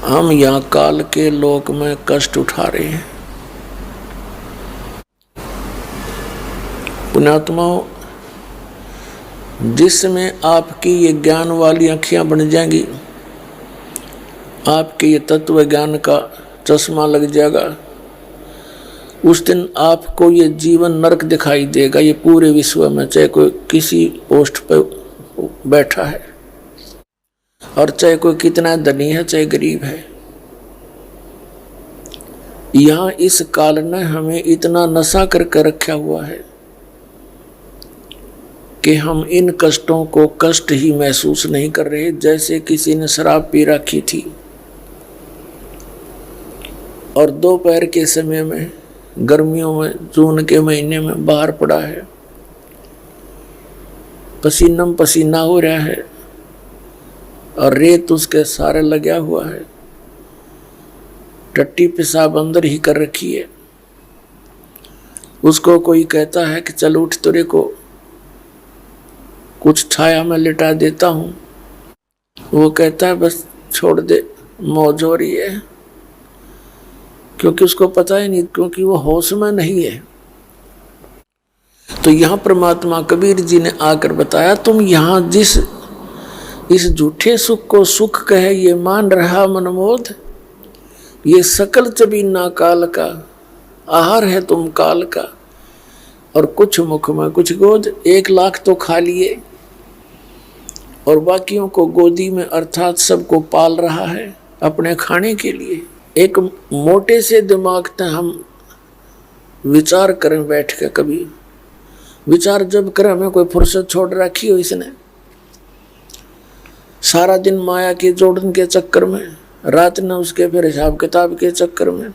हम यहाँ काल के लोक में कष्ट उठा रहे हैं। पुण्यात्माओं, जिसमें आपकी ये ज्ञान वाली आँखियाँ बन जाएंगी, आपके ये तत्व ज्ञान का चश्मा लग जाएगा, उस दिन आपको ये जीवन नरक दिखाई देगा। ये पूरे विश्व में चाहे कोई किसी पोस्ट पर बैठा है और चाहे कोई कितना धनी है चाहे गरीब है, यहाँ इस काल ने हमें इतना नशा करके रखा हुआ है कि हम इन कष्टों को कष्ट ही महसूस नहीं कर रहे, जैसे किसी ने शराब पी रखी थी और दोपहर के समय में गर्मियों में जून के महीने में बाहर पड़ा है, पसीना पसीना हो रहा है और रेत उसके सारे लगा हुआ है, टट्टी पेशाब अंदर ही कर रखी है। उसको कोई कहता है कि चल उठ, तेरे को कुछ छाया में लिटा देता हूं, वो कहता है बस छोड़ दे, मौज हो रही है, क्योंकि उसको पता ही नहीं, क्योंकि वो होश में नहीं है। तो यहां परमात्मा कबीर जी ने आकर बताया, तुम यहां जिस इस झूठे सुख को सुख कहे ये मान रहा मनमोद, ये सकल चबीना काल का आहार है तुम काल का, और कुछ मुख में कुछ गोद। 1 लाख तो खा लिए और बाकियों को गोदी में, अर्थात सबको पाल रहा है अपने खाने के लिए। एक मोटे से दिमाग से हम विचार करें बैठ के, कभी विचार जब करें, हमें कोई फुर्सत छोड़ रखी हो इसने, सारा दिन माया के जोड़न के चक्कर में, रात न उसके फिर हिसाब किताब के चक्कर में,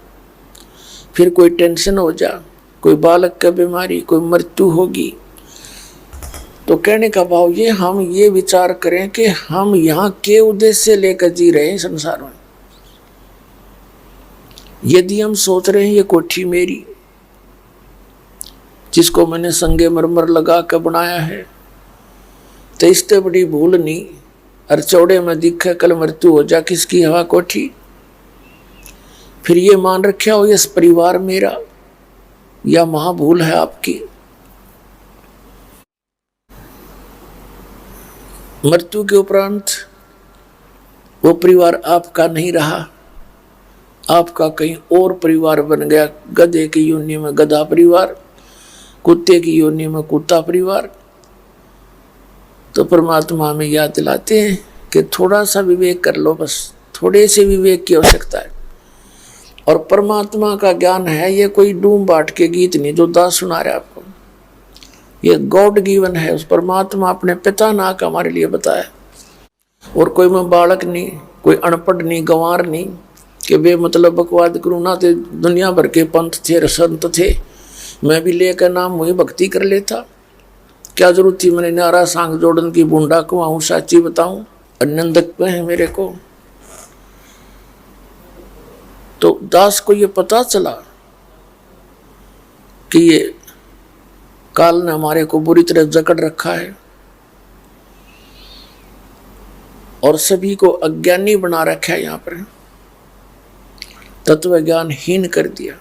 फिर कोई टेंशन हो जा, कोई बालक का बीमारी, कोई मृत्यु होगी। तो कहने का भाव ये, हम ये विचार करें कि हम यहाँ के उद्देश्य से लेकर जी रहे हैं संसार में। यदि हम सोच रहे हैं ये कोठी मेरी, जिसको मैंने संगे मरमर लगा कर बनाया है, तो इससे बड़ी भूल नहीं, और चौड़े में दिखे कल मृत्यु हो जा, किसकी हवा कोठी। फिर ये मान रखा हो यह परिवार मेरा, या महाभूल है आपकी। मृत्यु के उपरांत वो परिवार आपका नहीं रहा, आपका कहीं और परिवार बन गया। गधे की योनि में गधा परिवार, कुत्ते की योनि में कुत्ता परिवार। तो परमात्मा हमें याद दिलाते हैं कि थोड़ा सा विवेक कर लो, बस थोड़े से विवेक की आवश्यकता है। और परमात्मा का ज्ञान है, ये कोई डूम बाट के गीत नहीं जो दास सुना रहे आपको, ये गॉड गिवन है। उस परमात्मा अपने पिता ना का हमारे लिए बताया। और कोई मैं बालक नहीं, कोई अनपढ़ नहीं, गंवार नहीं कि बे मतलब बकवाद करूँ ना। तो दुनिया भर के पंथ थे, संत थे, मैं भी लेकर नाम हुई भक्ति कर लेता। क्या जरूरत थी मैंने नारा सांग जोड़न की, बूंदा कुआऊं साची बताऊं, आनंदक पे है मेरे को। तो दास को ये पता चला कि ये काल ने हमारे को बुरी तरह जकड़ रखा है और सभी को अज्ञानी बना रखा है, यहाँ पर तत्व ज्ञान हीन कर दिया।